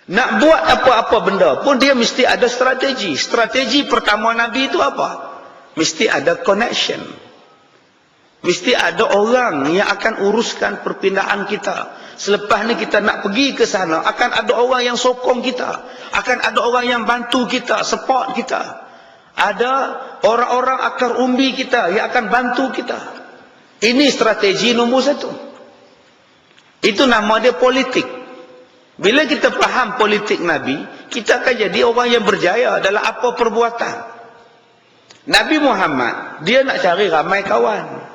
Nak buat apa-apa benda pun dia mesti ada strategi. Strategi pertama Nabi itu apa? Mesti ada connection. Mesti ada orang yang akan uruskan perpindahan kita. Selepas ni kita nak pergi ke sana, akan ada orang yang sokong kita. Akan ada orang yang bantu kita, support kita. Ada orang-orang akar umbi kita yang akan bantu kita. Ini strategi nombor satu. Itu nama dia politik. Bila kita faham politik Nabi, kita akan jadi orang yang berjaya dalam apa perbuatan. Nabi Muhammad, dia nak cari ramai kawan.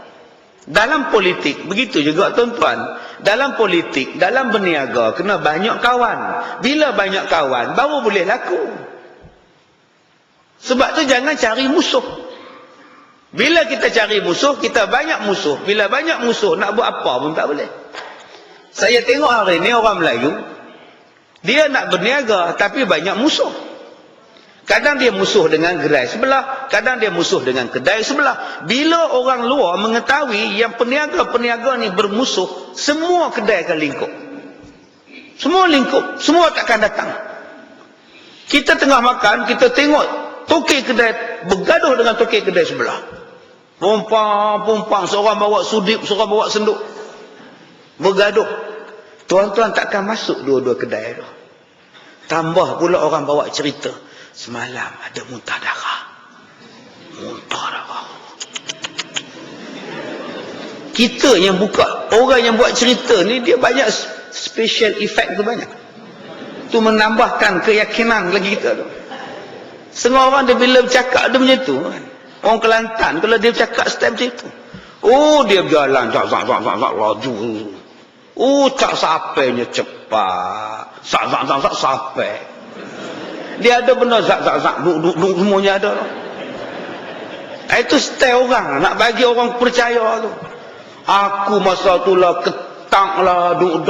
Dalam politik, begitu juga tuan-tuan. Dalam politik, dalam berniaga, kena banyak kawan. Bila banyak kawan, baru boleh laku. Sebab tu jangan cari musuh. Bila kita cari musuh, kita banyak musuh. Bila banyak musuh, nak buat apa pun tak boleh. Saya tengok hari ni orang Melayu, dia nak berniaga tapi banyak musuh. Kadang dia musuh dengan gerai sebelah, kadang dia musuh dengan kedai sebelah. Bila orang luar mengetahui yang peniaga-peniaga ni bermusuh, semua kedai akan lingkup. Semua lingkup, semua takkan datang. Kita tengah makan, kita tengok tokek kedai bergaduh dengan tokek kedai sebelah. Pumpang, seorang bawa sudip, seorang bawa senduk. Bergaduh. Tuan-tuan takkan masuk dua-dua kedai tu. Tambah pula orang bawa cerita, semalam ada muntah darah. Muntah darah. Kita yang buka, orang yang buat cerita ni, dia banyak special effect tu banyak. Tu menambahkan keyakinan lagi kita tu. Setengah orang dia bila bercakap dia macam tu kan. Orang Kelantan kalau dia bercakap style macam tu. Oh, dia berjalan laju. Tak sampainya cepat. Sampai. Dia ada benda duk semuanya ada. Itu style orang nak bagi orang percaya tu. Aku masa tu lah ketak lah duk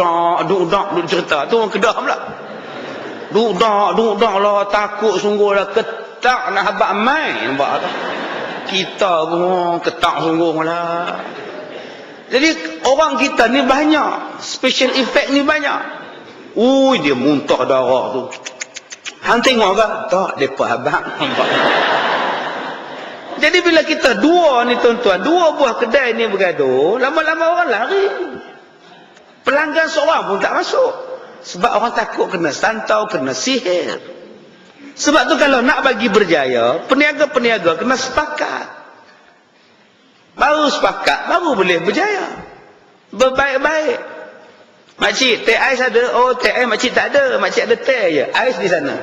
cerita. Tu orang Kedah pula. Duk lah takut sungguh lah ketak nak habaq mai nampak tak? Kita pun ketak sungguh lah. Jadi orang kita ni banyak special effect ni banyak. Dia muntah darah tu. Hang tengok ke? Tak, depa habaq nampak. Jadi bila kita dua ni tuan-tuan, dua buah kedai ni bergaduh, lama-lama orang lari. Pelanggan seorang pun tak masuk. Sebab orang takut kena santau, kena sihir. Sebab tu kalau nak bagi berjaya, peniaga-peniaga kena sepakat. Baru sepakat, baru boleh berjaya. Berbaik-baik. Makcik, teh ais ada? Oh, teh ais makcik tak ada. Makcik ada teh je. Ais di sana.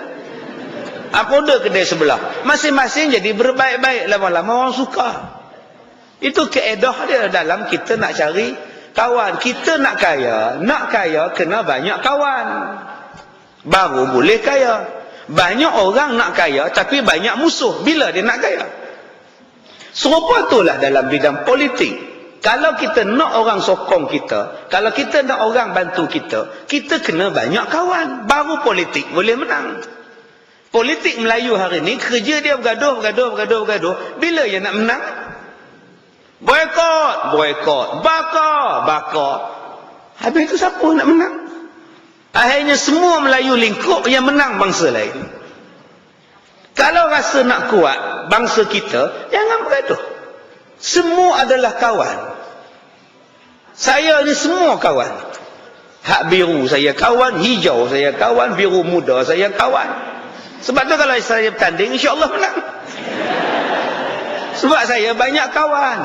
Aku ada kedai sebelah. Masing-masing jadi berbaik-baik. Lama-lama orang suka. Itu keedah dia dalam kita nak cari kawan. Kita nak kaya kena banyak kawan. Baru boleh kaya. Banyak orang nak kaya tapi banyak musuh. Bila dia nak kaya? Serupa itulah dalam bidang politik. Kalau kita nak orang sokong kita, kalau kita nak orang bantu kita, kita kena banyak kawan. Baru politik boleh menang. Politik Melayu hari ni, kerja dia bergaduh. Bila dia nak menang? Boykot. Bakar. Habis itu siapa nak menang? Akhirnya semua Melayu lingkup yang menang bangsa lain. Kalau rasa nak kuat bangsa kita, jangan bergaduh. Semua adalah kawan. Saya ni semua kawan. Hak biru saya kawan, hijau saya kawan, biru muda saya kawan. Sebab tu kalau saya bertanding, insya-Allah menang. Sebab saya banyak kawan.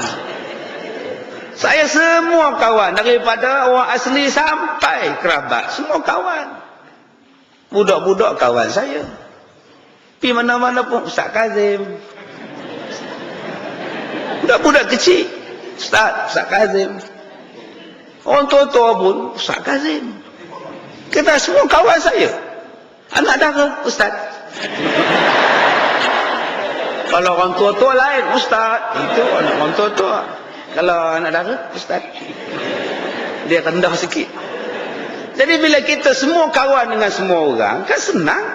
Saya semua kawan, daripada orang asli sampai kerabat, semua kawan. Budak-budak kawan saya. Pergi mana-mana pun, Ustaz Kazim. Budak-budak kecil, Ustaz Kazim. Orang tua-tua pun, Ustaz Kazim. Kita semua kawan saya. Anak dara, Ustaz. Kalau orang tua-tua lain, Ustaz. Itu anak orang tua-tua. Kalau anak dara, Ustaz. Dia rendah sikit. Jadi bila kita semua kawan dengan semua orang, kan senang.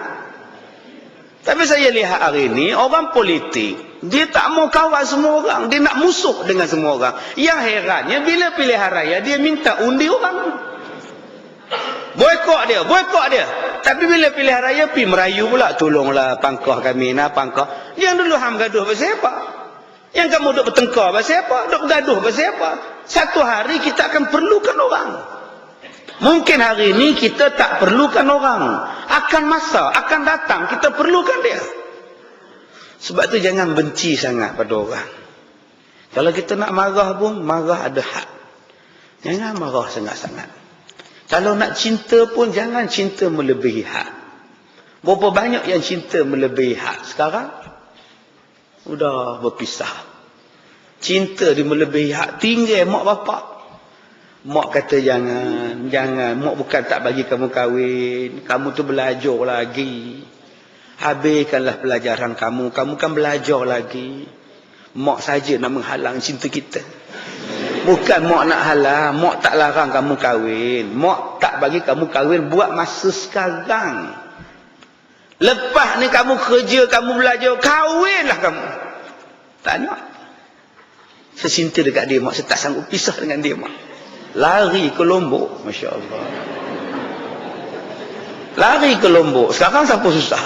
Tapi saya lihat hari ini, orang politik, dia tak mau kawan semua orang. Dia nak musuh dengan semua orang. Yang herannya, bila pilihan raya, dia minta undi orang. Boykot dia. Tapi bila pilihan raya pi merayu pula, tolonglah pangkah kami nak pangkah. Yang dulu hang gaduh pasal apa? Yang kamu duk bertengkar pasal apa? Duk gaduh pasal apa? Satu hari kita akan perlukan orang. Mungkin hari ini kita tak perlukan orang. Akan masa, akan datang kita perlukan dia. Sebab tu jangan benci sangat pada orang. Kalau kita nak marah pun, marah ada had. Jangan marah sangat-sangat. Kalau nak cinta pun, jangan cinta melebihi had. Berapa banyak yang cinta melebihi had sekarang? Sudah berpisah. Cinta di melebihi had. Tinggal mak bapak. Mak kata jangan. Mak bukan tak bagi kamu kahwin. Kamu tu belajar lagi. Habiskanlah pelajaran kamu. Kamu kan belajar lagi. Mak saja nak menghalang cinta kita. Bukan mak nak halang. Mak tak larang kamu kahwin. Mak tak bagi kamu kahwin buat masa sekarang. Lepas ni kamu kerja, kamu belajar, kahwinlah kamu. Tak nak. Saya cinta dekat dia mak. Saya tak sanggup pisah dengan dia mak. Lari ke Lombok. Masya Allah. Lari ke Lombok. Sekarang siapa susah?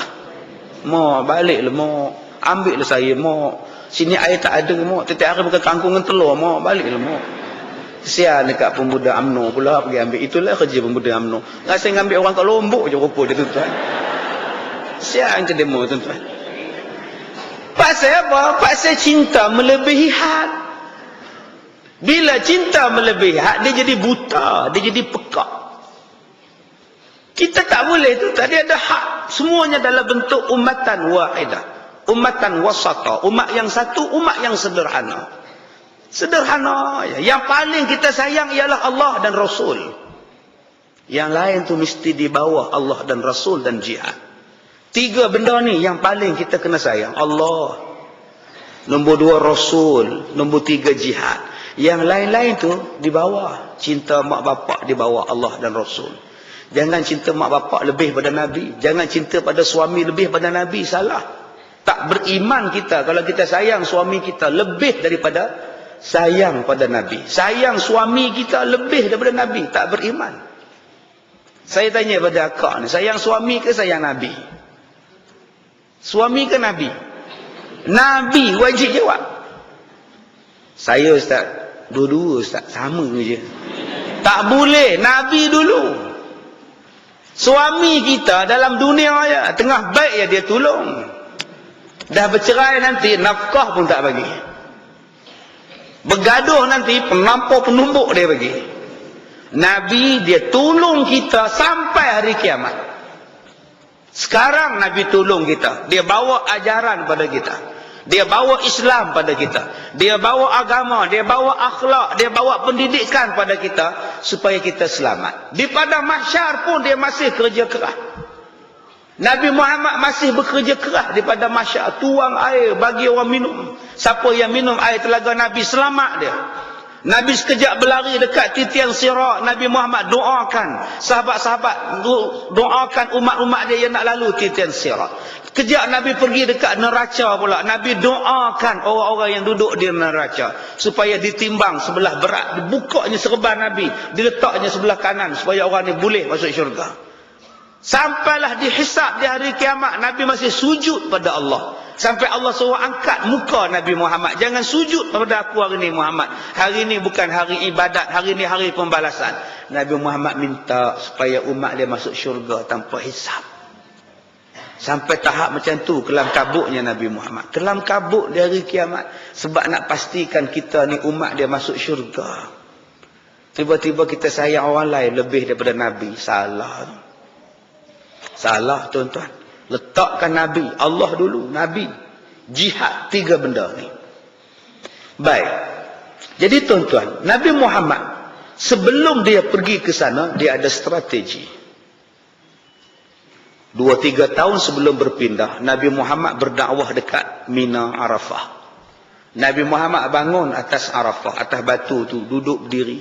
Mak baliklah mak. Ambillah saya mak. Sini air tak ada mak. Setiap hari makan kangkung dengan telur mak. Baliklah mak. Kesian dekat pemuda UMNO pula pergi ambil. Itulah kerja pemuda UMNO. Rasa ngambil orang kat Lombok je rupa dia tuan-tuan. Kesian ke demo tuan-tuan. Pasal apa? Pasal cinta melebihi had. Bila cinta melebihi had, dia jadi buta. Dia jadi pekak. Kita tak boleh tu. Tadi ada hak. Semuanya dalam bentuk ummatan wahidah. Ummatan wasata. Umat yang satu, umat yang sederhana. Sederhana. Yang paling kita sayang ialah Allah dan Rasul. Yang lain tu mesti di bawah Allah dan Rasul dan jihad. 3 benda ni yang paling kita kena sayang. Allah. Nombor 2 Rasul. Nombor 3 jihad. Yang lain-lain tu di bawah. Cinta mak bapak di bawah Allah dan Rasul. Jangan cinta mak bapak lebih pada Nabi. Jangan cinta pada suami lebih pada Nabi. Salah. Tak beriman kita kalau kita sayang suami kita lebih daripada sayang pada Nabi. Sayang suami kita lebih daripada Nabi. Tak beriman. Saya tanya pada akak ni. Sayang suami ke sayang Nabi? Suami ke Nabi? Nabi wajib jawab. Saya Ustaz, dua-dua Ustaz, sama je. Tak boleh, Nabi dulu. Suami kita dalam dunia ya, tengah baik ya dia tolong. Dah bercerai nanti, nafkah pun tak bagi. Bergaduh nanti, penampar penumbuk dia bagi. Nabi dia tolong kita sampai hari kiamat. Sekarang Nabi tolong kita. Dia bawa ajaran pada kita. Dia bawa Islam pada kita. Dia bawa agama. Dia bawa akhlak. Dia bawa pendidikan pada kita. Supaya kita selamat. Di padang mahsyar pun dia masih kerja keras. Nabi Muhammad masih bekerja keras di padang mahsyar. Tuang air bagi orang minum. Siapa yang minum air telaga Nabi, selamat dia. Nabi sekejap berlari dekat titian Sirat. Nabi Muhammad doakan sahabat-sahabat, doakan umat-umat dia yang nak lalu titian Sirat. Kejap Nabi pergi dekat neraca pula. Nabi doakan orang-orang yang duduk di neraca supaya ditimbang sebelah berat. Dibukanya serban Nabi, diletaknya sebelah kanan supaya orang ni boleh masuk syurga. Sampailah dihisap di hari kiamat, Nabi masih sujud pada Allah. Sampai Allah suruh angkat muka Nabi Muhammad. Jangan sujud pada aku hari ini Muhammad. Hari ini bukan hari ibadat. Hari ini hari pembalasan. Nabi Muhammad minta supaya umat dia masuk syurga tanpa hisap. Sampai tahap macam tu kelam kabutnya Nabi Muhammad. Kelam kabut di hari kiamat. Sebab nak pastikan kita ni umat dia masuk syurga. Tiba-tiba kita sayang orang lain lebih daripada Nabi. Salah. Salah tuan-tuan. Letakkan Nabi, Allah dulu, Nabi, jihad, 3 benda ni. Baik. Jadi tuan-tuan, Nabi Muhammad sebelum dia pergi ke sana, dia ada strategi. 2-3 tahun sebelum berpindah, Nabi Muhammad berdakwah dekat Mina Arafah. Nabi Muhammad bangun atas Arafah, atas batu tu, duduk berdiri.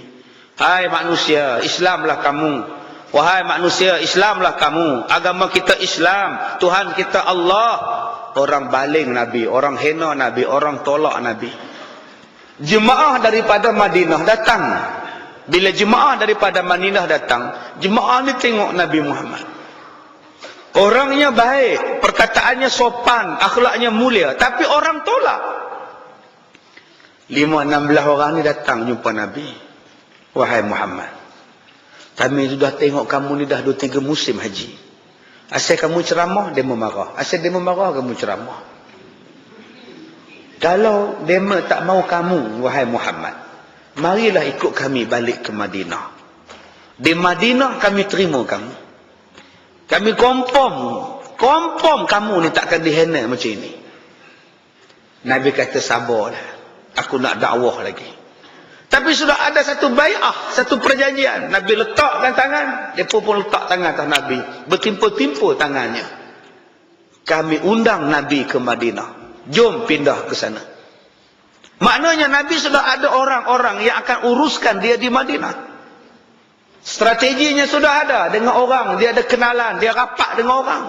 Hai manusia, Islamlah kamu. Wahai manusia, Islamlah kamu. Agama kita Islam. Tuhan kita Allah. Orang baling Nabi. Orang hina Nabi. Orang tolak Nabi. Jemaah daripada Madinah datang. Bila jemaah daripada Madinah datang, jemaah ni tengok Nabi Muhammad. Orangnya baik, perkataannya sopan, akhlaknya mulia, tapi orang tolak. 5-16 orang ni datang jumpa Nabi. Wahai Muhammad, kami sudah tengok kamu ni dah 2-3 musim haji. Asal kamu ceramah, dia memarah. Asal dia memarah, kamu ceramah. Kalau dia tak mau kamu, wahai Muhammad, marilah ikut kami balik ke Madinah. Di Madinah kami terima kamu. Kami confirm kamu ni takkan dihandle macam ini. Nabi kata sabarlah, aku nak dakwah lagi. Tapi sudah ada satu bai'ah, satu perjanjian. Nabi letakkan tangan, mereka pun letak tangan atas Nabi. Bertimpa-timpa tangannya. Kami undang Nabi ke Madinah. Jom pindah ke sana. Maknanya Nabi sudah ada orang-orang yang akan uruskan dia di Madinah. Strateginya sudah ada dengan orang. Dia ada kenalan, dia rapat dengan orang.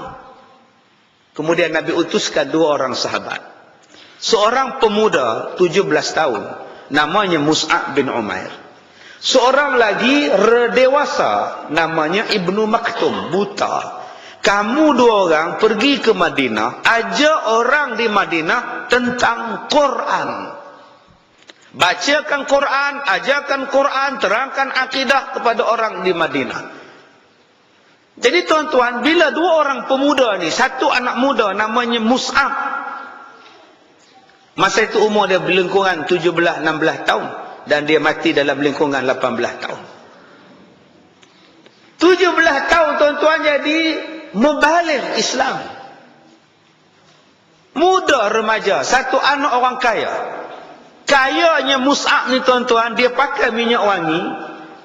Kemudian Nabi utuskan 2 orang sahabat. Seorang pemuda 17 tahun. Namanya Mus'ab bin Umair. Seorang lagi dewasa. Namanya Ibnu Maktum. Buta. Kamu 2 orang pergi ke Madinah. Ajak orang di Madinah tentang Quran. Bacakan Quran. Ajarkan Quran. Terangkan akidah kepada orang di Madinah. Jadi tuan-tuan, bila 2 orang pemuda ni, satu anak muda namanya Mus'ab. Masa itu umur dia berlingkungan 17-16 tahun. Dan dia mati dalam lingkungan 18 tahun. 17 tahun tuan-tuan jadi membalik Islam. Muda remaja. Satu anak orang kaya. Kayanya Mus'ab ni tuan-tuan, dia pakai minyak wangi.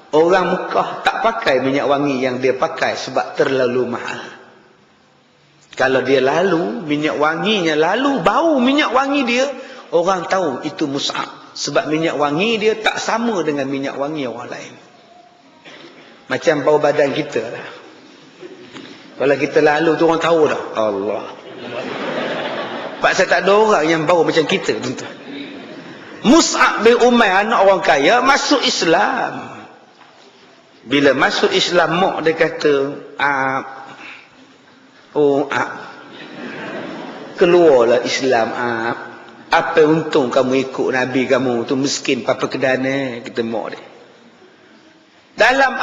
Orang Mekah tak pakai minyak wangi yang dia pakai sebab terlalu mahal. Kalau dia lalu, minyak wanginya lalu, bau minyak wangi dia, orang tahu itu Mus'ab. Sebab minyak wangi dia tak sama dengan minyak wangi orang lain. Macam bau badan kita lah. Kalau kita lalu tu orang tahu dah. Allah. Pasal tak ada orang yang bau macam kita, tuan-tuan. Mus'ab bin Umair, anak orang kaya, masuk Islam. Bila masuk Islam, mak dia kata, keluarlah Islam, apa untung kamu ikut Nabi kamu tu miskin papa kedana, kita mak dia. Dalam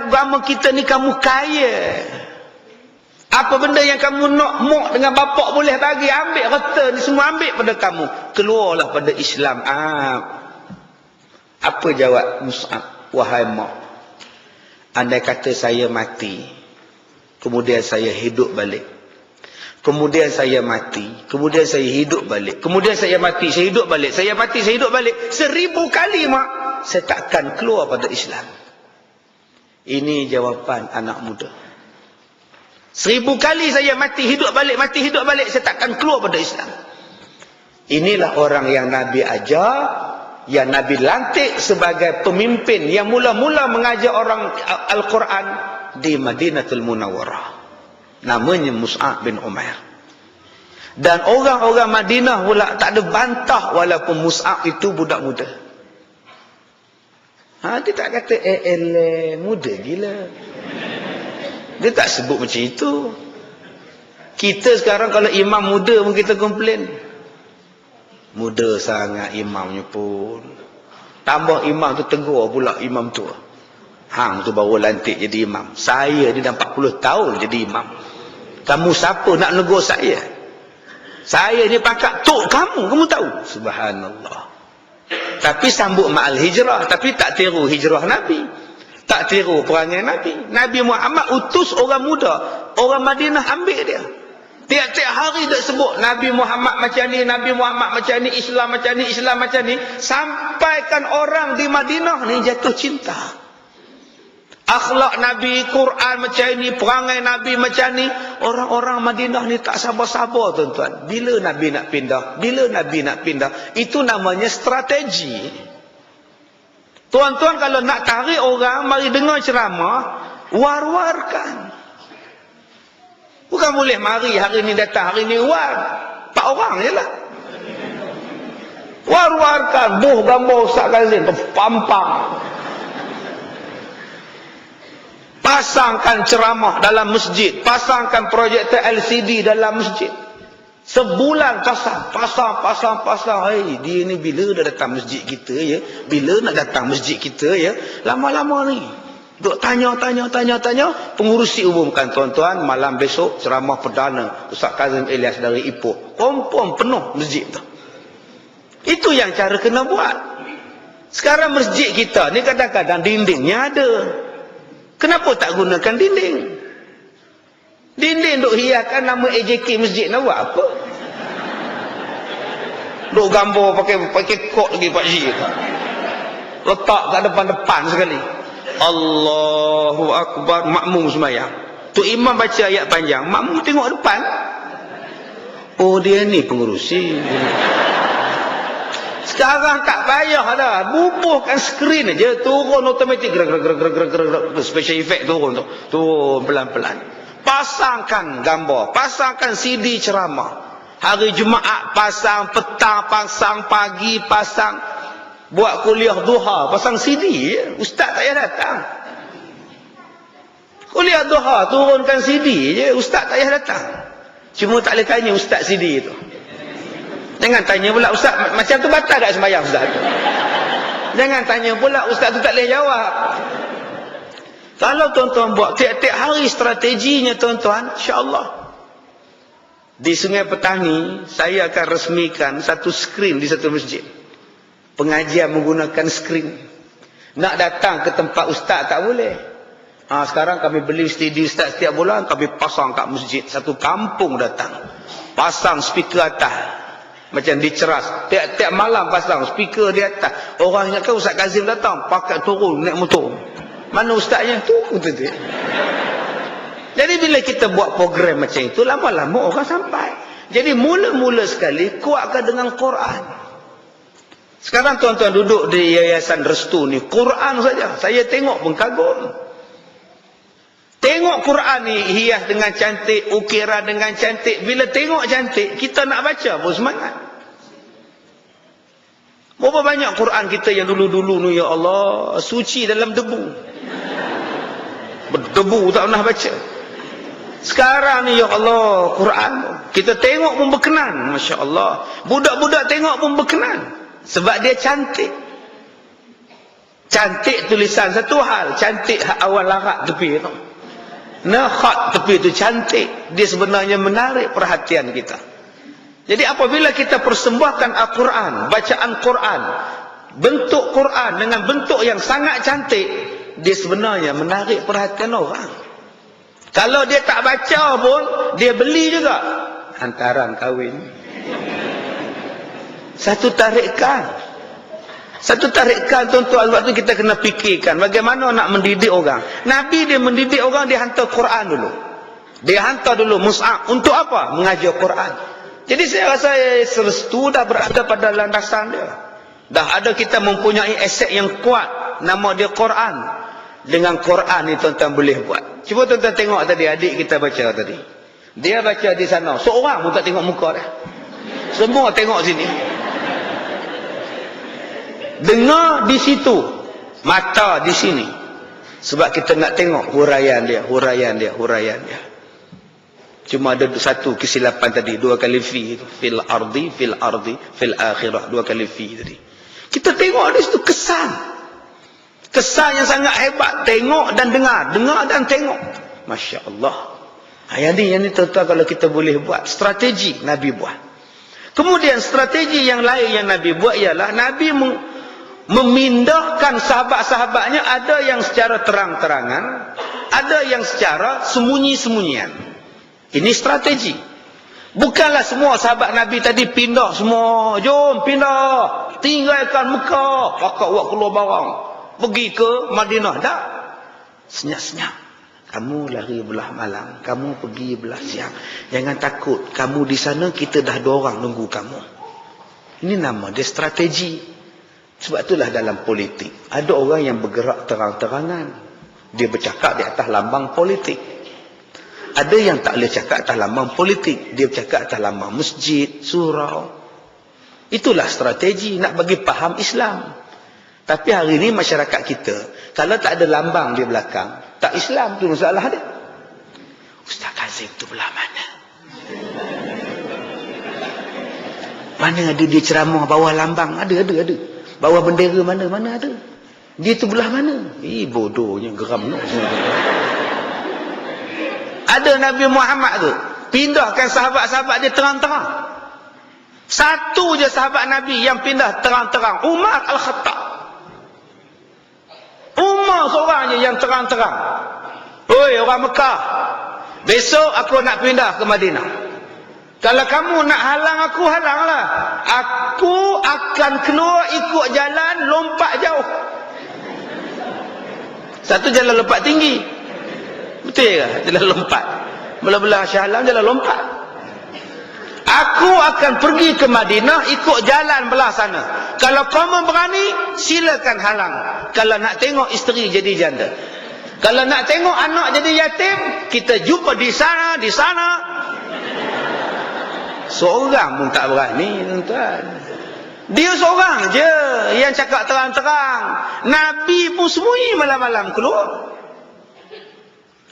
agama kita ni kamu kaya. Apa benda yang kamu nak mak dengan bapak boleh bagi, ambil harta ni semua ambil pada kamu. Keluarlah pada Islam. Apa jawab Mus'ab? Wahai mak, andai kata saya mati, kemudian saya hidup balik. Kemudian saya mati, kemudian saya hidup balik. Kemudian saya mati, saya hidup balik. Saya mati, saya hidup balik. 1000 kali mak, saya takkan keluar pada Islam. Ini jawapan anak muda. 1000 kali saya mati, hidup balik, mati, hidup balik, saya takkan keluar pada Islam. Inilah orang yang Nabi ajar, yang Nabi lantik sebagai pemimpin yang mula-mula mengajar orang Al-Quran di Madinatul Munawwarah. Namanya Mus'ab bin Umair. Dan orang-orang Madinah pula tak ada bantah walaupun Mus'ab itu budak muda. Dia tak kata muda gila. Dia tak sebut macam itu. Kita sekarang kalau imam muda pun kita komplain. Muda sangat imamnya pun. Tambah imam tu tegur pula imam tu. Hang tu baru lantik jadi imam. Saya ni dah 40 tahun jadi imam. Kamu siapa nak negur saya? Saya ni pangkat tok kamu tahu? Subhanallah. Tapi sambut ma'al hijrah. Tapi tak tiru hijrah Nabi. Tak tiru perangai Nabi. Nabi Muhammad utus orang muda. Orang Madinah ambil dia. Tiap-tiap hari dia sebut Nabi Muhammad macam ni, Nabi Muhammad macam ni, Islam macam ni, Islam macam ni. Sampaikan orang di Madinah ni jatuh cinta. Akhlak Nabi, Quran macam ni, perangai Nabi macam ni. Orang-orang Madinah ni tak sabar-sabar tuan-tuan. Bila Nabi nak pindah? Bila Nabi nak pindah? Itu namanya strategi. Tuan-tuan kalau nak tarik orang, mari dengar ceramah, war-warkan. Bukan boleh mari hari ni datang, hari ni war. 4 orang je lah. War-warkan, buh gambar Ustaz Kazim, pampang. Pasangkan ceramah dalam masjid, pasangkan projektor LCD dalam masjid. Sebulan pasang. Hei, dia ni bila dah datang masjid kita ya? Bila nak datang masjid kita ya? Lama-lama ni. Duk tanya. Pengurusi umumkan, tuan-tuan, malam besok ceramah perdana Ustaz Kazim Ilyas dari Ipoh. Kompon penuh masjid tu. Itu yang cara kena buat. Sekarang masjid kita ni kadang-kadang dindingnya ada. Kenapa tak gunakan dinding? Dinding duk hiaskan nama AJK masjid nak buat apa? Duk gambar pakai kod lagi Pak Ji. Letak kat depan-depan sekali. Allahu Akbar, makmum semayang. Tu imam baca ayat panjang, makmum tengok depan. Oh, dia ni pengurusi. Sekarang tak payah dah, bubuhkan skrin aja, turun automatik, special effect turun pelan-pelan. Pasangkan gambar, pasangkan CD ceramah. Hari Jumaat pasang, petang pasang, pagi pasang. Buat kuliah duha, pasang CD. Ustaz tak payah datang. Kuliah duha, turunkan CD je, ustaz tak payah datang. Cuma tak boleh tanya ustaz CD tu. Jangan tanya pula ustaz, macam tu batal tak sembahyang ustaz tu? Jangan tanya pula ustaz tu tak boleh jawab. Kalau tuan-tuan buat tiap-tiap hari strateginya tuan-tuan, insya-Allah. Di Sungai Petani, saya akan resmikan satu skrin di satu masjid. Pengajian menggunakan skrin. Nak datang ke tempat ustaz tak boleh. Sekarang kami beli studio ustaz setiap bulan, kami pasang kat masjid. Satu kampung datang. Pasang speaker atas. Macam diceras. Tiap-tiap malam pasang speaker di atas. Orang ingatkan Ustaz Kazim datang, pakai turun, naik motor. Mana ustaznya? Turun tu. Jadi bila kita buat program macam itu, lama-lama orang sampai. Jadi mula-mula sekali, kuatkan dengan Quran. Sekarang tuan-tuan duduk di Yayasan Restu ni, Quran saja. Saya tengok pun kagum. Tengok Quran ni hias dengan cantik, ukiran dengan cantik. Bila tengok cantik, kita nak baca pun semangat. Berapa banyak Quran kita yang dulu-dulu ni, ya Allah, suci dalam debu. Berdebu tak pernah baca. Sekarang ni, ya Allah, Quran kita tengok pun berkenan. Masya Allah. Budak-budak tengok pun berkenan. Sebab dia cantik. Cantik tulisan satu hal. Cantik awal larat tepi tu. Khat tepi tu cantik. Dia sebenarnya menarik perhatian kita. Jadi apabila kita persembahkan Al-Quran, bacaan Quran, bentuk Quran dengan bentuk yang sangat cantik, dia sebenarnya menarik perhatian orang. Kalau dia tak baca pun, dia beli juga. Hantaran kahwin. Satu tarikan. Tuan-tuan, waktu kita kena fikirkan bagaimana nak mendidik orang. Nabi dia mendidik orang, dia hantar Quran dulu. Dia hantar dulu Mus'ab. Untuk apa? Mengajar Quran. Jadi saya rasa Restu dah berada pada landasan dia. Dah ada kita mempunyai aset yang kuat. Nama dia Quran. Dengan Quran ni tuan-tuan boleh buat. Cuba tuan-tuan tengok tadi, adik kita baca tadi. Dia baca di sana. Seorang pun tak tengok muka dia. Semua tengok sini. Dengar di situ, mata di sini. Sebab kita nak tengok huraian dia. Cuma ada satu kesilapan tadi, 2 kali fi itu. Fil ardi, fil akhirah, 2 kali fi tadi. Kita tengok di situ kesan. Kesan yang sangat hebat. Tengok dan dengar dan tengok. Masya Allah. Yang ni tuan-tuan, kalau kita boleh buat strategi Nabi buat. Kemudian strategi yang lain yang Nabi buat ialah Nabi memindahkan sahabat-sahabatnya, ada yang secara terang-terangan, ada yang secara sembunyi-sembunyian. Ini strategi. Bukanlah semua sahabat Nabi tadi pindah semua. Jom pindah, tinggalkan Mekah, pakai buat keluar barang, pergi ke Madinah. Tak. Senyap-senyap. Kamu lari belah malam, kamu pergi belah siang. Jangan takut, kamu di sana, kita dah 2 orang nunggu kamu. Ini nama dia strategi. Sebab itulah dalam politik, ada orang yang bergerak terang-terangan. Dia bercakap di atas lambang politik. Ada yang tak boleh cakap atas lambang politik. Dia bercakap atas lambang masjid, surau. Itulah strategi nak bagi faham Islam. Tapi hari ini masyarakat kita, kalau tak ada lambang di belakang, Tak Islam tu masalah dia. Ustaz Kazim tu belah mana? Mana ada dia ceramah bawah lambang? Ada. Bawah bendera mana ada. Dia tu belah mana? Bodohnya geram. Ada Nabi Muhammad tu pindahkan sahabat-sahabat dia terang-terang. Satu je sahabat Nabi yang pindah terang-terang, Umar Al-Khattab. Umar seorang je yang terang-terang. Oi orang Mekah, besok aku nak pindah ke Madinah. Kalau kamu nak halang aku, halanglah. Aku akan keluar ikut jalan lompat jauh. Satu jalan lompat tinggi. Betul ke? Jalan lompat. Belah-belah Shah Alam jalan lompat. Aku akan pergi ke Madinah ikut jalan belah sana. Kalau kamu berani, silakan halang. Kalau nak tengok isteri jadi janda. Kalau nak tengok anak jadi yatim, kita jumpa di sana. Seorang pun tak berani, tuan-tuan. Dia seorang je yang cakap terang-terang. Nabi pun sembunyi malam-malam keluar.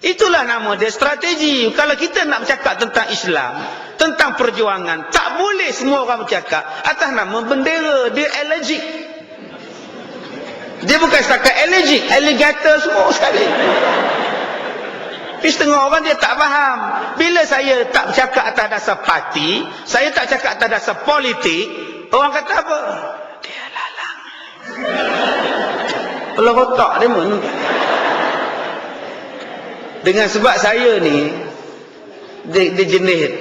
Itulah nama dia strategi. Kalau kita nak bercakap tentang Islam, tentang perjuangan, tak boleh semua orang bercakap atas nama bendera. Dia allergic. Dia bukan setakat allergic, alligator semua sekali. Tapi setengah orang dia tak faham. Bila saya tak bercakap atas dasar parti, saya tak cakap atas dasar politik, orang kata apa? Dia lalang. Kalau otak dia mana? Dengan sebab saya ni dia jenis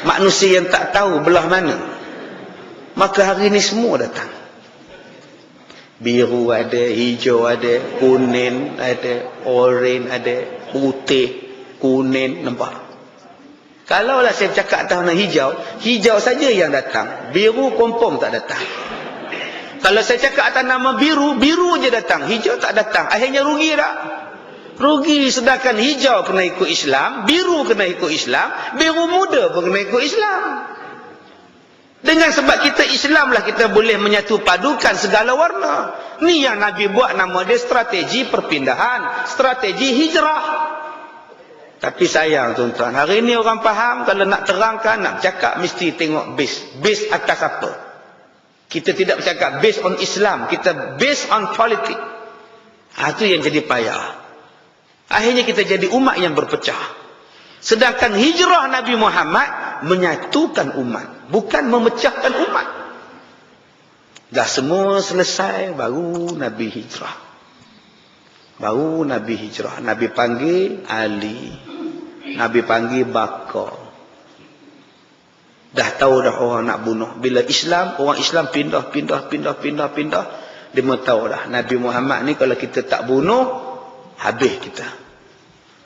manusia yang tak tahu belah mana, maka hari ni semua datang. Biru ada, hijau ada, kuning ada, oranye ada, putih, kuning, nampak. Kalaulah saya bercakap atas warna hijau, hijau saja yang datang, biru confirm tak datang. Kalau saya cakap atas nama biru, biru je datang, hijau tak datang. Akhirnya rugi tak? Rugi. Sedangkan hijau kena ikut Islam, biru kena ikut Islam, biru muda pun kena ikut Islam. Dengan sebab kita Islam lah kita boleh menyatu padukan segala warna. Ni yang Nabi buat, nama dia strategi perpindahan, strategi hijrah. Tapi sayang tuan-tuan, hari ni orang faham kalau nak terangkan, nak cakap mesti tengok base. Base atas apa? Kita tidak bercakap based on Islam, kita based on politik. Itu yang jadi payah. Akhirnya kita jadi umat yang berpecah. Sedangkan hijrah Nabi Muhammad menyatukan umat, bukan memecahkan umat. Dah semua selesai, baru Nabi hijrah. Nabi panggil Ali, Nabi panggil Bakar. Dah tahu dah orang nak bunuh. Bila Islam, orang Islam pindah. Dia mau tahu dah Nabi Muhammad ni kalau kita tak bunuh, habis kita.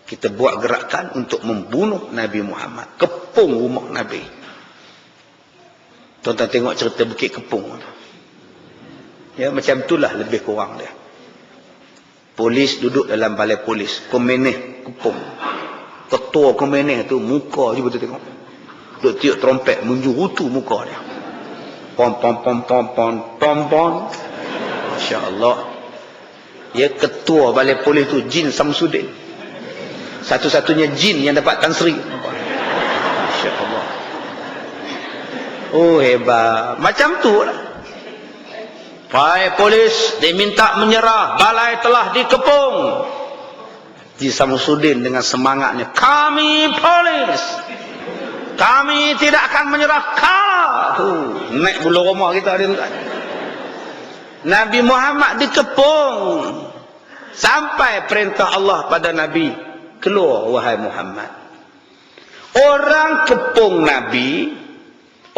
Kita buat gerakan untuk membunuh Nabi Muhammad. Kepung rumah Nabi. Tuan-tuan tengok cerita Bukit Kepung. Ya, macam itulah lebih kurang dia. Polis duduk dalam balai polis. Komeneh Kepung. Ketua Komeneh tu muka je betul tengok. Duk tiup trompet menjurutu muka dia. Pom. Masya-Allah. Ya, ketua balai polis tu Jin Samsudin. Satu-satunya jin yang dapat tansri. Masya-Allah. Oh hebat. Macam tu lah. Balai polis diminta menyerah. Balai telah dikepung. Jin Samsudin dengan semangatnya, kami polis, kami tidak akan menyerah. Naik bulu roma kita hari ni. Nabi Muhammad dikepung. Sampai perintah Allah pada Nabi, keluar wahai Muhammad. Orang kepung Nabi,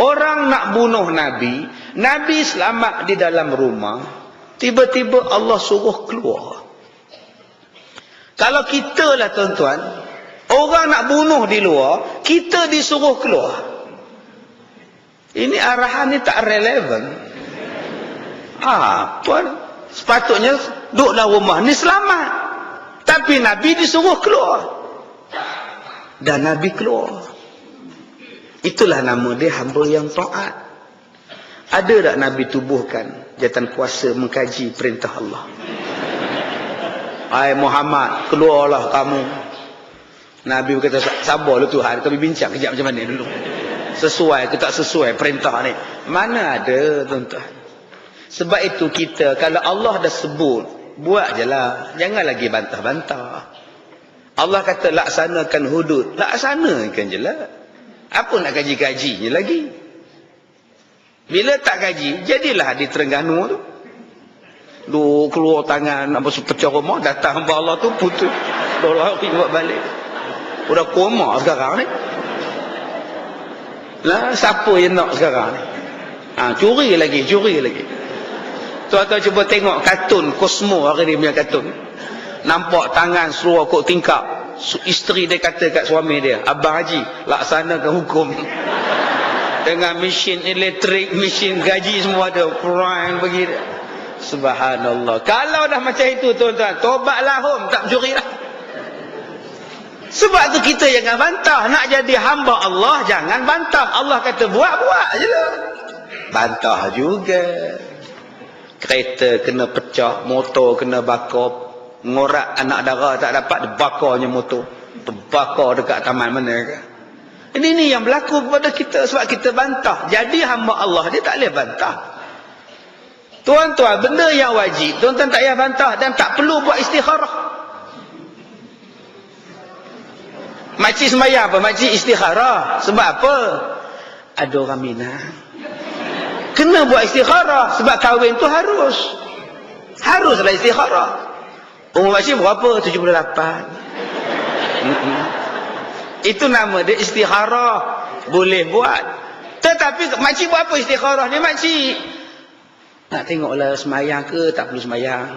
orang nak bunuh Nabi, Nabi selamat di dalam rumah, tiba-tiba Allah suruh keluar. Kalau kita lah tuan-tuan, orang nak bunuh di luar, kita disuruh keluar. Ini arahan ni tak relevan. Apa? Sepatutnya duduk dalam rumah ni selamat. Tapi Nabi disuruh keluar. Dan Nabi keluar. Itulah nama dia hamba yang taat. Ada tak Nabi tubuhkan jawatan kuasa mengkaji perintah Allah? Hai Muhammad, keluarlah kamu. Nabi berkata, sabarlah Tuhan, kami bincang kejap macam mana dulu. Sesuai ke tak sesuai perintah ni? Mana ada, tuan-tuan. Sebab itu kita, kalau Allah dah sebut, buat je lah. Jangan lagi bantah-bantah. Allah kata laksanakan hudud. Laksanakan je lah. Apa nak kaji-kajinya lagi? Bila tak kaji, jadilah di Terengganu tu. Lu keluar tangan, apa pecah rumah, datang hamba Allah tu putus. Dah lari buat balik. Udah koma sekarang ni. Lah, siapa yang nak sekarang ni? Curi lagi. Tuan-tuan cuba tengok kartun Cosmo hari ni punya kartun. Nampak tangan seluar kot tingkap. Isteri dia kata kat suami dia, Abang Haji, laksanakan hukum. Dengan mesin elektrik, mesin gaji semua ada. Perang bagi dia. Subhanallah. Kalau dah macam itu, tuan-tuan, tobatlah hum, tak mencuri lah. Sebab tu kita jangan bantah. Nak jadi hamba Allah, jangan bantah. Allah kata buat je lah. Bantah juga. Kereta kena pecah, motor kena bakar. Ngorak anak dara tak dapat, dibakarnya motor. Terbakar dekat taman mana ke. Ini yang berlaku kepada kita sebab kita bantah. Jadi hamba Allah, dia tak boleh bantah. Tuan-tuan, benda yang wajib, tuan-tuan tak payah bantah dan tak perlu buat istikharah. Makcik sembahyang apa? Makcik istikharah. Sebab apa? Ada orang minang. Kena buat istikharah. Sebab kahwin tu haruslah istikharah. Umur makcik berapa? 78. Itu nama dia istikharah. Boleh buat. Tetapi makcik buat apa istikharah ni makcik? Nak tengoklah semayang ke tak perlu semayang.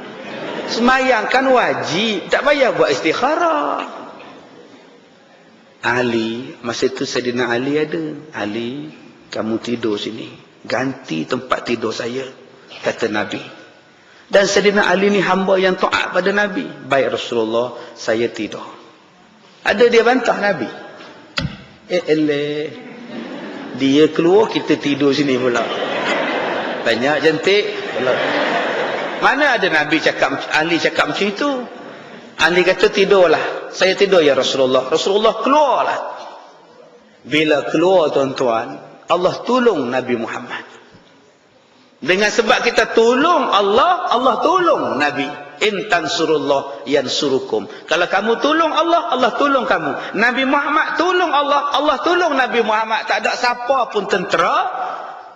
Semayang kan wajib, tak payah buat istikharah. Ali, masa itu Saidina Ali ada. Ali, kamu tidur sini, ganti tempat tidur saya, kata Nabi. Dan Saidina Ali ni hamba yang taat pada Nabi. Baik Rasulullah, saya tidur. Ada dia bantah Nabi. Dia keluar, kita tidur sini pula. Banyak cantik. Mana ada Nabi cakap, Ali cakap macam itu. Ali kata tidurlah. Saya tidur ya Rasulullah. Rasulullah keluarlah. Bila keluar tuan-tuan, Allah tolong Nabi Muhammad. Dengan sebab kita tolong Allah, Allah tolong Nabi. In tansurullah yansurukum. Kalau kamu tolong Allah, Allah tolong kamu. Nabi Muhammad tolong Allah, Allah tolong Nabi Muhammad. Tak ada siapa pun tentera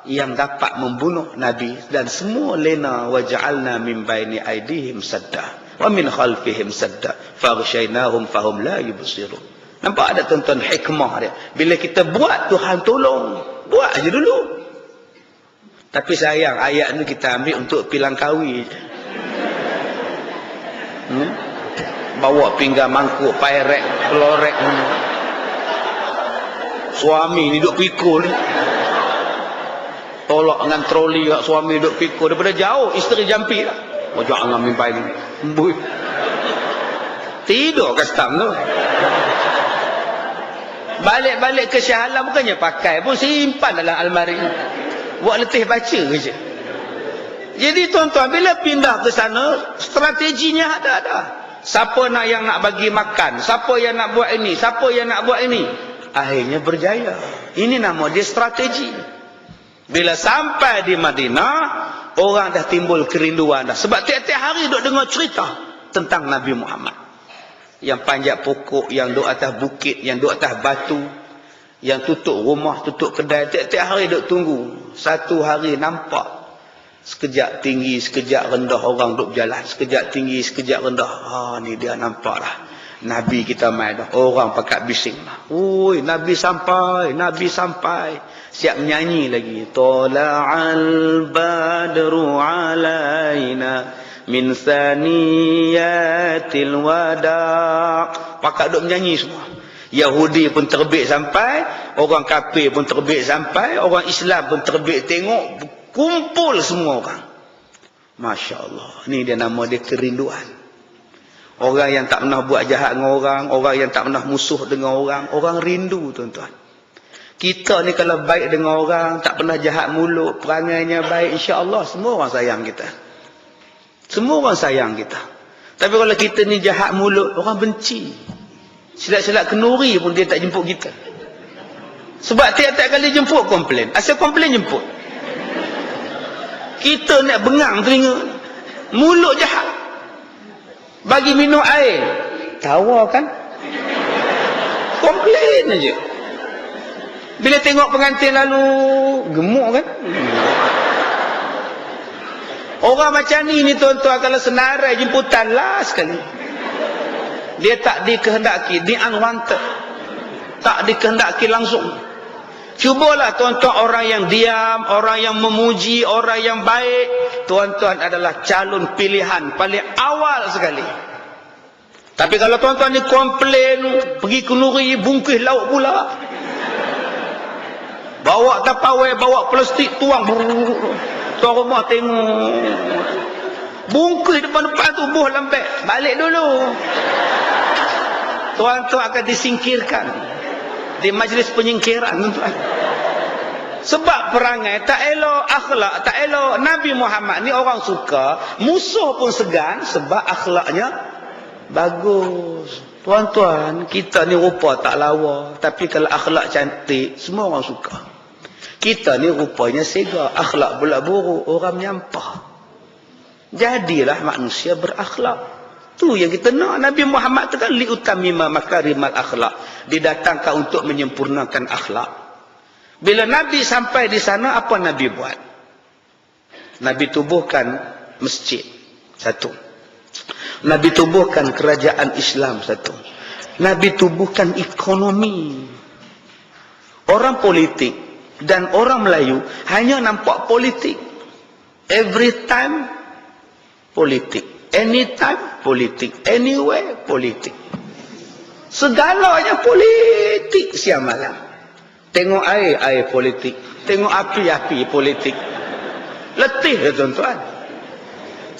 yang dapat membunuh Nabi. Dan semua lena waja'alna min baini aidihim sadda wa min khalfihim sadda faghshaynahum fahum la yubsirun. Nampak ada tuan-tuan hikmah dia. Bila kita buat, Tuhan tolong. Buat aja dulu. Tapi sayang ayat ni kita ambil untuk pilangkawi je. Bawa pinggan mangkuk, pairek, pelorek. Suami ni duduk pikul ni. Tolak dengan troli kat suami duduk pikul. Daripada jauh, isteri jampi lah. Oh, jangan mimpi ni. Tidur kat stam tu. Balik-balik ke Shah Alam bukannya pakai pun, simpan dalam almari. Buat letih baca je. Jadi tuan-tuan, bila pindah ke sana, strateginya ada. Siapa yang nak bagi makan, siapa yang nak buat ini, siapa yang nak buat ini. Akhirnya berjaya. Ini nama dia strategi. Bila sampai di Madinah, orang dah timbul kerinduan dah. Sebab tiap-tiap hari duk dengar cerita tentang Nabi Muhammad. Yang panjat pokok, yang duk atas bukit, yang duk atas batu, yang tutup rumah, tutup kedai. Tiap-tiap hari duk tunggu. Satu hari nampak. Sekejap tinggi, sekejap rendah orang duk berjalan. Sekejap tinggi, sekejap rendah. Ni dia nampak lah. Nabi kita main dah. Orang pakat bising lah. Oi, Nabi sampai, Nabi sampai. Siap menyanyi lagi. Tola'al badru alaina min saniyatil wada'. Pakat duk menyanyi semua. Yahudi pun terbit sampai, orang kafir pun terbit sampai, orang Islam pun terbit tengok, kumpul semua orang. Masya Allah. Ni dia nama dia kerinduan. Orang yang tak pernah buat jahat dengan orang yang tak pernah musuh dengan orang rindu tuan-tuan. Kita ni kalau baik dengan orang, tak pernah jahat mulut, perangainya baik, insya Allah semua orang sayang kita. Semua orang sayang kita. Tapi kalau kita ni jahat mulut, orang benci. Silat-silat kenuri pun dia tak jemput kita. Sebab tiap-tiap kali jemput komplain. Asal komplain jemput. Kita nak bengang telinga. Mulut jahat. Bagi minum air. Tawa kan? Komplain aja. Bila tengok pengantin lalu gemuk kan? Orang macam ni tuan-tuan, kalau senarai jemputan last sekali. Dia tak dikehendaki, dia unwanted. Tak dikehendaki langsung. Cubalah tuan-tuan, orang yang diam, orang yang memuji, orang yang baik, tuan-tuan adalah calon pilihan paling awal sekali. Tapi kalau tuan-tuan ni komplain, pergi kenuri, bungkis lauk pula. Bawa tapawai, bawa plastik, tuang. Tuan rumah tengok. Bungkis depan-depan tu, buh lembek. Balik dulu. Tuan-tuan akan disingkirkan. Di majlis penyingkiran, tuan-tuan. Sebab perangai tak elok, akhlak tak elok. Nabi Muhammad ni orang suka, musuh pun segan sebab akhlaknya bagus. Tuan-tuan, kita ni rupa tak lawa, tapi kalau akhlak cantik, semua orang suka. Kita ni rupanya sega, akhlak pula buruk, orang menyampah. Jadilah manusia berakhlak. Tu yang kita nak. Nabi Muhammad tu kan liutamima makarimal akhlak. Didatangkan untuk menyempurnakan akhlak. Bila Nabi sampai di sana, apa Nabi buat? Nabi tubuhkan masjid. Satu. Nabi tubuhkan kerajaan Islam. Satu. Nabi tubuhkan ekonomi. Orang politik dan orang Melayu hanya nampak politik. Every time politik. Anytime politik. Anywhere politik. Segalanya politik siang malam. Tengok air, air politik. Tengok api, api politik. Letih dah tuan-tuan.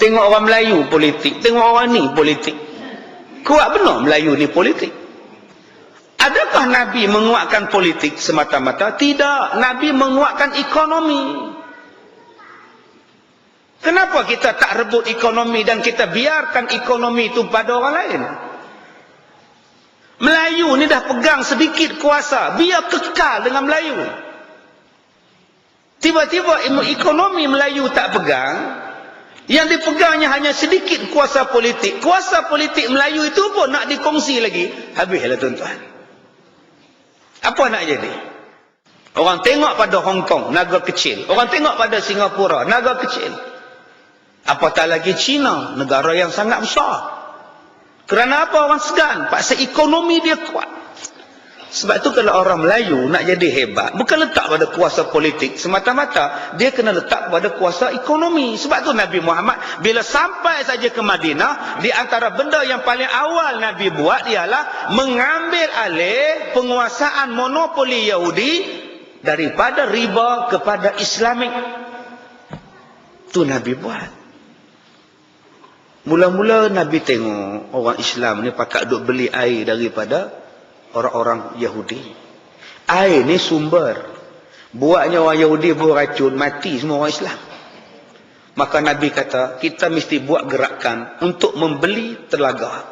Tengok orang Melayu politik. Tengok orang ni politik. Kuat benar Melayu ni politik. Adakah Nabi menguatkan politik semata-mata? Tidak. Nabi menguatkan ekonomi. Kenapa kita tak rebut ekonomi dan kita biarkan ekonomi itu pada orang lain? Melayu ni dah pegang sedikit kuasa. Biar kekal dengan Melayu. Tiba-tiba ekonomi Melayu tak pegang. Yang dipegangnya hanya sedikit kuasa politik. Kuasa politik Melayu itu pun nak dikongsi lagi. Habislah tuan-tuan. Apa nak jadi? Orang tengok pada Hong Kong, negara kecil. Orang tengok pada Singapura, negara kecil. Apatah lagi China, negara yang sangat besar. Kerana apa orang segan? Pasal ekonomi dia kuat. Sebab tu kalau orang Melayu nak jadi hebat, bukan letak pada kuasa politik semata-mata, dia kena letak pada kuasa ekonomi. Sebab tu Nabi Muhammad bila sampai saja ke Madinah, di antara benda yang paling awal Nabi buat ialah mengambil alih penguasaan monopoli Yahudi daripada riba kepada Islamik. Tu Nabi buat. Mula-mula Nabi tengok orang Islam ni pakat duk beli air daripada orang-orang Yahudi. Air ni sumber. Buatnya orang Yahudi beracun, mati semua orang Islam. Maka Nabi kata, kita mesti buat gerakan untuk membeli telaga.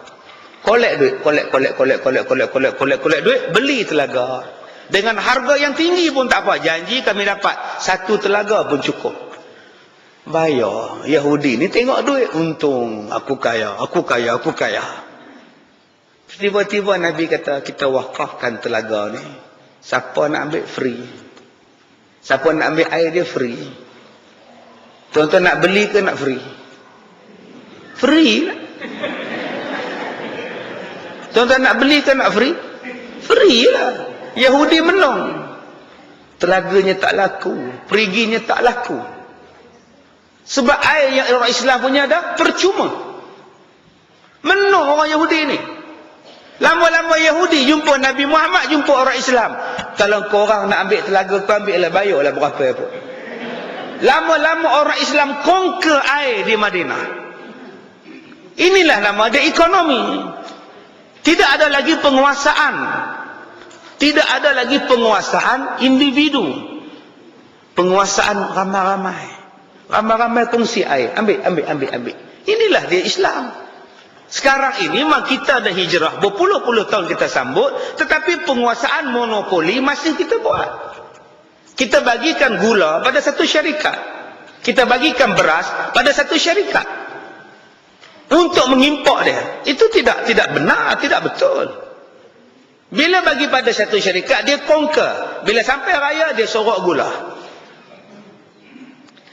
Kolek duit, kolek duit, beli telaga. Dengan harga yang tinggi pun tak apa. Janji kami dapat satu telaga pun cukup. Bayar. Yahudi ni tengok duit. Untung. Aku kaya. Tiba-tiba Nabi kata, kita wakafkan telaga ni. Siapa nak ambil free. Siapa nak ambil air dia free. Tuan-tuan nak beli ke nak free? Free lah. Tuan-tuan nak beli ke nak free? Free lah. Yahudi menang. Telaganya tak laku. Periginya tak laku. Sebab air yang orang Islam punya dah percuma. Menang orang Yahudi ni. Lama-lama Yahudi jumpa Nabi Muhammad, jumpa orang Islam. Kalau korang nak ambil telaga, kau ambil lah, bayarlah berapa pun. Lama-lama orang Islam conquer air di Madinah. Inilah nama dia ekonomi. Tidak ada lagi penguasaan. Tidak ada lagi penguasaan individu. Penguasaan ramai-ramai. Ramai-ramai kongsi air. Ambil. Inilah dia Islam. Sekarang ini memang kita ada hijrah, berpuluh-puluh tahun kita sambut, tetapi penguasaan monopoli masih kita buat. Kita bagikan gula pada satu syarikat, kita bagikan beras pada satu syarikat untuk mengimport dia. Itu tidak benar, tidak betul. Bila bagi pada satu syarikat, dia conquer. Bila sampai raya, dia sorok gula.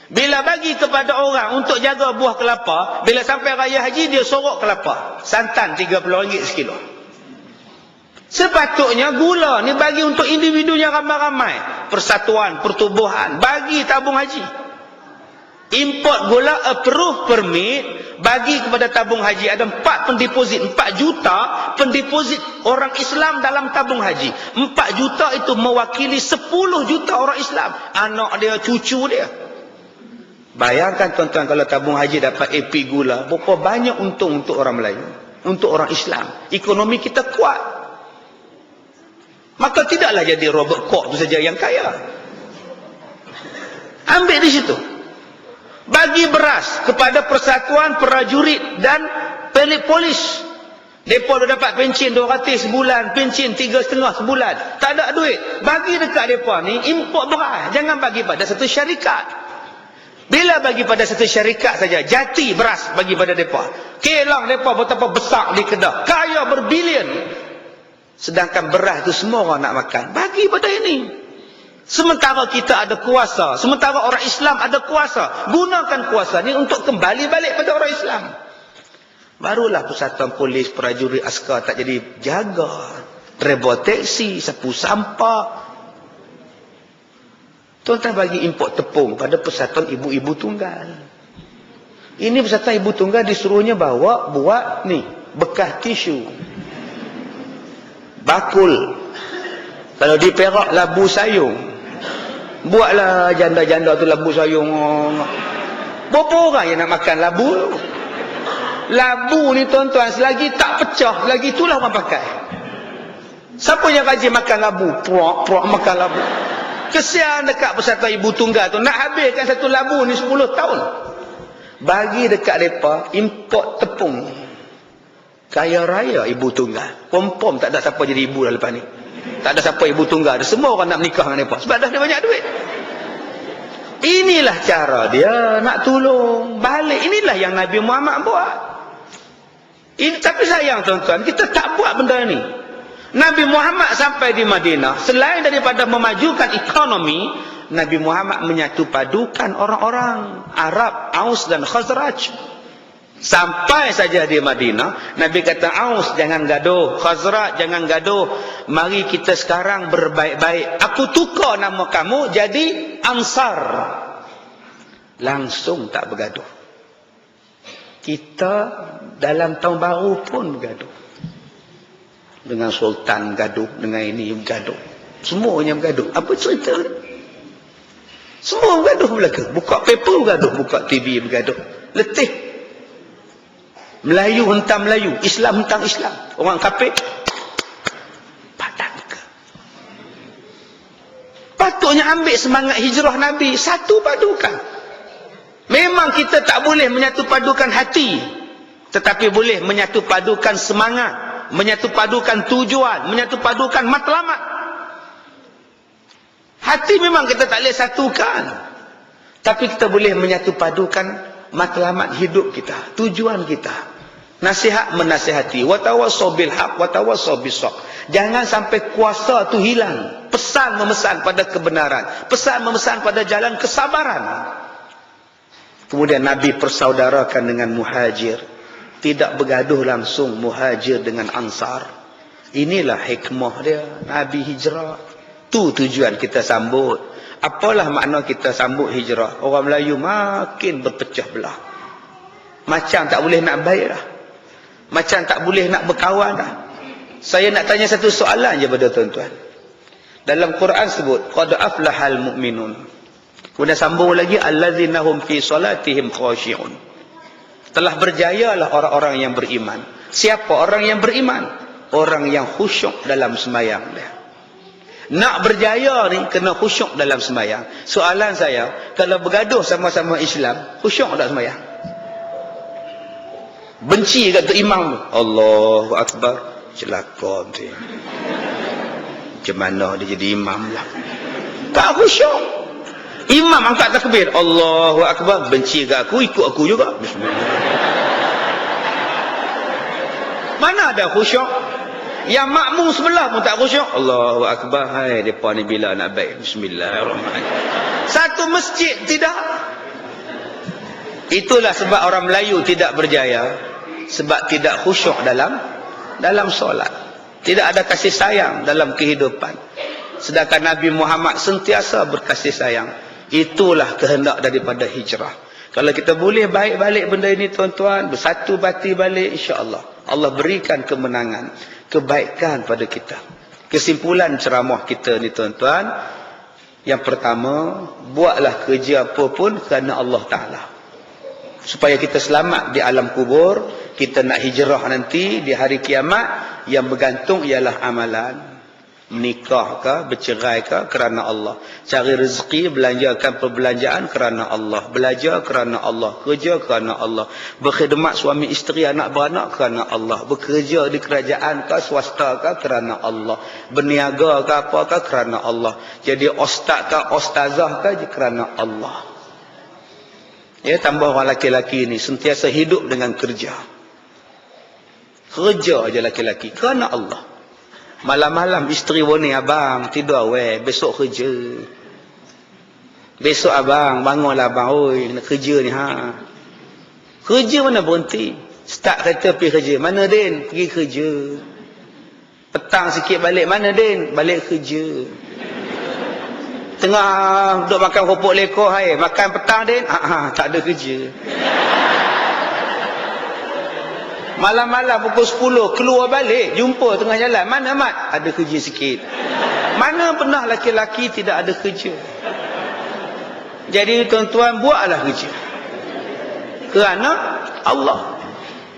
Bila bagi kepada orang untuk jaga buah kelapa, bila sampai raya haji, dia sorok kelapa. Santan RM30 sekilo. Sepatutnya gula ni bagi untuk individunya ramai-ramai. Persatuan, pertubuhan, bagi tabung haji. Import gula approve permit bagi kepada tabung haji. Ada 4 pendeposit, 4 juta pendeposit orang Islam dalam tabung haji. 4 juta itu mewakili 10 juta orang Islam, anak dia, cucu dia. Bayangkan tuan-tuan, kalau tabung haji dapat AP gula, berapa banyak untung untuk orang Melayu, untuk orang Islam. Ekonomi kita kuat. Maka tidaklah jadi Robert Koch itu saja yang kaya. Ambil di situ. Bagi beras kepada persatuan prajurit dan polis. Mereka dah dapat pencen 200 sebulan, pencen 3,5 sebulan. Tak ada duit. Bagi dekat mereka ni, import beras. Jangan bagi pada satu syarikat. Bila bagi pada satu syarikat saja, jati beras bagi pada mereka. Kelang mereka betapa besar di Kedah. Kaya berbilion. Sedangkan beras itu semua orang nak makan. Bagi pada ini. Sementara kita ada kuasa, sementara orang Islam ada kuasa, gunakan kuasa ni untuk kembali balik pada orang Islam. Barulah persatuan polis, prajurit, askar tak jadi jaga, rebel taksi, sapu sampah. Tuan-tuan bagi import tepung pada persatuan ibu-ibu tunggal. Ini persatuan ibu tunggal disuruhnya bawa buat ni bekas tisu, bakul. Kalau di Perak labu sayung. Buatlah janda-janda tu labu sayung. Berapa orang yang nak makan labu? Labu ni tuan-tuan, selagi tak pecah, selagi itulah orang pakai. Siapa yang rajin makan labu? Puak makan labu. Kesian dekat persatuan ibu tunggal tu. Nak habiskan satu labu ni 10 tahun. Bagi dekat mereka import tepung. Kaya raya ibu tunggal. Pom-pom tak ada siapa jadi ibu dah lepas ni. Tak ada siapa ibu tunggal. Semua orang nak menikah dengan mereka. Sebab dah ada banyak duit. Inilah cara dia nak tolong balik. Inilah yang Nabi Muhammad buat. Tapi sayang tuan-tuan, kita tak buat benda ni. Nabi Muhammad sampai di Madinah, selain daripada memajukan ekonomi, Nabi Muhammad menyatu padukan orang-orang Arab, Aus dan Khazraj. Sampai saja di Madinah, Nabi kata, Aus jangan gaduh, Khazraj jangan gaduh, mari kita sekarang berbaik-baik. Aku tukar nama kamu jadi Ansar. Langsung tak bergaduh. Kita dalam tahun baru pun bergaduh. Dengan Sultan gaduh, dengan ini bergaduh. Semuanya bergaduh. Apa cerita? Semua bergaduh belaka. Buka paper bergaduh, buka TV bergaduh. Letih. Melayu hentam Melayu, Islam hentam Islam. Orang kafir padan muka. Patutnya ambil semangat hijrah Nabi, satu padukan. Memang kita tak boleh menyatu padukan hati, tetapi boleh menyatu padukan semangat, menyatu padukan tujuan, menyatu padukan matlamat. Hati memang kita tak boleh satukan, tapi kita boleh menyatu padukan matlamat hidup kita, tujuan kita. Nasihat menasihati, wa tawassaw bil haq wa tawassaw bis shaq. Jangan sampai kuasa tu hilang. Pesan memesan pada kebenaran, pesan memesan pada jalan kesabaran. Kemudian Nabi persaudarakan dengan muhajir, tidak bergaduh langsung muhajir dengan ansar. Inilah hikmah dia Nabi hijrah. Tu tujuan kita sambut. Apalah makna kita sambut hijrah? Orang Melayu makin berpecah belah. Macam tak boleh nak baik dah. Macam tak boleh nak berkawan dah. Saya nak tanya satu soalan je pada tuan-tuan. Dalam Quran sebut qad aflahal mu'minun. Kemudian sambung lagi allazina hum fi salatihim khashi'un. Telah berjayalah orang-orang yang beriman. Siapa orang yang beriman? Orang yang khusyuk dalam sembahyang dia. Nak berjaya ni kena khusyuk dalam sembahyang. Soalan saya, kalau bergaduh sama-sama Islam, khusyuk tak sembahyang? Benci kat tu imam tu. Allahu Akbar. Celaka tu. Macam mana dia jadi imam lah. Tak khusyuk. Imam angkat takbir. Allahu Akbar. Benci kat aku, ikut aku juga. Bismillah. Mana ada khusyuk? Yang makmum sebelah pun tak khusyuk. Allahu Akbar. Hai, mereka ni bila nak baik. Bismillahirrahmanirrahim. Satu masjid tidak. Itulah sebab orang Melayu tidak berjaya. Sebab tidak khusyuk dalam solat. Tidak ada kasih sayang dalam kehidupan. Sedangkan Nabi Muhammad sentiasa berkasih sayang. Itulah kehendak daripada hijrah. Kalau kita boleh baik balik benda ini tuan-tuan, bersatu bati balik, insya-Allah Allah berikan kemenangan, kebaikan pada kita. Kesimpulan ceramah kita ni tuan-tuan, yang pertama, buatlah kerja apa pun kerana Allah Ta'ala. Supaya kita selamat di alam kubur, kita nak hijrah nanti di hari kiamat, yang bergantung ialah amalan. Menikah ke, bercerai ke, kerana Allah. Cari rezeki, belanjakan perbelanjaan kerana Allah. Belajar kerana Allah. Kerja kerana Allah. Berkhidmat suami isteri, anak beranak kerana Allah. Bekerja di kerajaan ke, swasta ke, kerana Allah. Berniaga ke, apa ke, kerana Allah. Jadi ustaz ke, ustazah ke, kerana Allah. Ya, tambah orang laki-laki ni sentiasa hidup dengan kerja. Kerja aja laki-laki kerana Allah. Malam-malam isteri warning, abang tidur weh, besok kerja. Besok abang bangunlah abang, oi nak kerja ni ha. Kerja mana berhenti? Start kata pergi kerja. Mana Din? Pergi kerja. Petang sikit balik. Mana Din? Balik kerja. Tengah duduk makan kerupuk lekor, hai, makan petang Din? Tak ada kerja. Malam-malam pukul 10 keluar balik, jumpa tengah jalan. Mana Mat? Ada kerja sikit. Mana pernah laki-laki tidak ada kerja? Jadi tuan-tuan, buatlah kerja kerana Allah.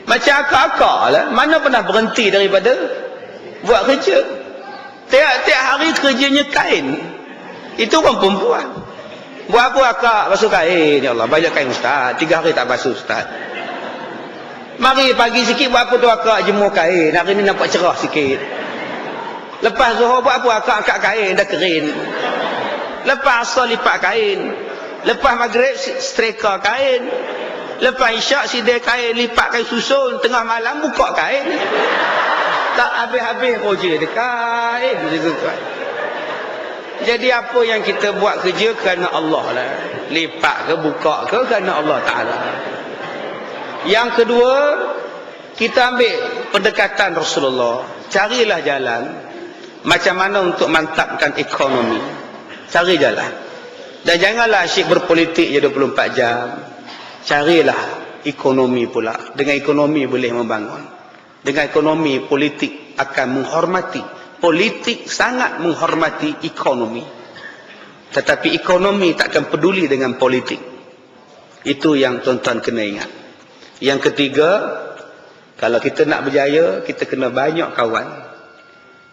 Macam akak-akak lah, mana pernah berhenti daripada buat kerja. Tiap-tiap hari kerjanya kain. Itu kan perempuan. Buat apa akak basuh kain? Ya Allah, banyak kain ustaz, 3 hari tak basuh ustaz. Mari pagi sikit buat apa tu akak jemur kain. Hari ni nampak cerah sikit. Lepas zuhur buat apa akak angkat kain dah kering. Lepas asar lipat kain. Lepas maghrib setrika kain. Lepas isyak sidai kain, lipat kain susun. Tengah malam buka kain. Tak habis-habis kerja dia kain. Jadi apa yang kita buat kerja kerana Allah lah. Lipat ke buka ke kerana Allah Ta'ala. Yang kedua, kita ambil pendekatan Rasulullah. Carilah jalan macam mana untuk mantapkan ekonomi. Cari jalan. Dan janganlah asyik berpolitik je 24 jam. Carilah ekonomi pula. Dengan ekonomi boleh membangun. Dengan ekonomi, politik akan menghormati. Politik sangat menghormati ekonomi. Tetapi ekonomi takkan peduli dengan politik. Itu yang tuan-tuan kena ingat. Yang ketiga, kalau kita nak berjaya, kita kena banyak kawan.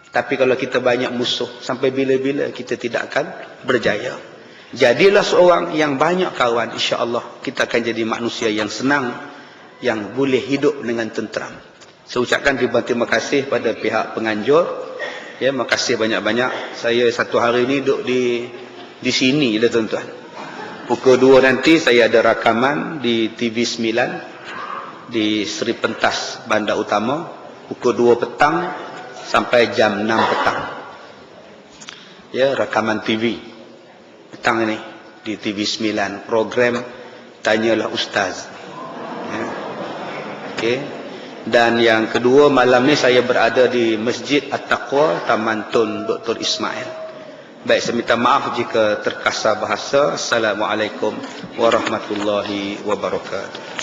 Tapi kalau kita banyak musuh, sampai bila-bila kita tidak akan berjaya. Jadilah seorang yang banyak kawan, insya-Allah kita akan jadi manusia yang senang, yang boleh hidup dengan tenteram. Saya ucapkan terima kasih pada pihak penganjur. Ya, makasih banyak-banyak. Saya satu hari ini duduk di sini dah tuan-tuan. Pukul 2 nanti saya ada rakaman di TV 9. Di Seri Pentas Bandar Utama pukul 2 petang sampai jam 6 petang. Ya, rakaman TV petang ini di TV 9, program Tanyalah Ustaz. Ya. Okey. Dan yang kedua, malam ni saya berada di Masjid At-Taqwa Taman Tun Dr. Ismail. Baik, saya minta maaf jika terkasar bahasa. Assalamualaikum warahmatullahi wabarakatuh.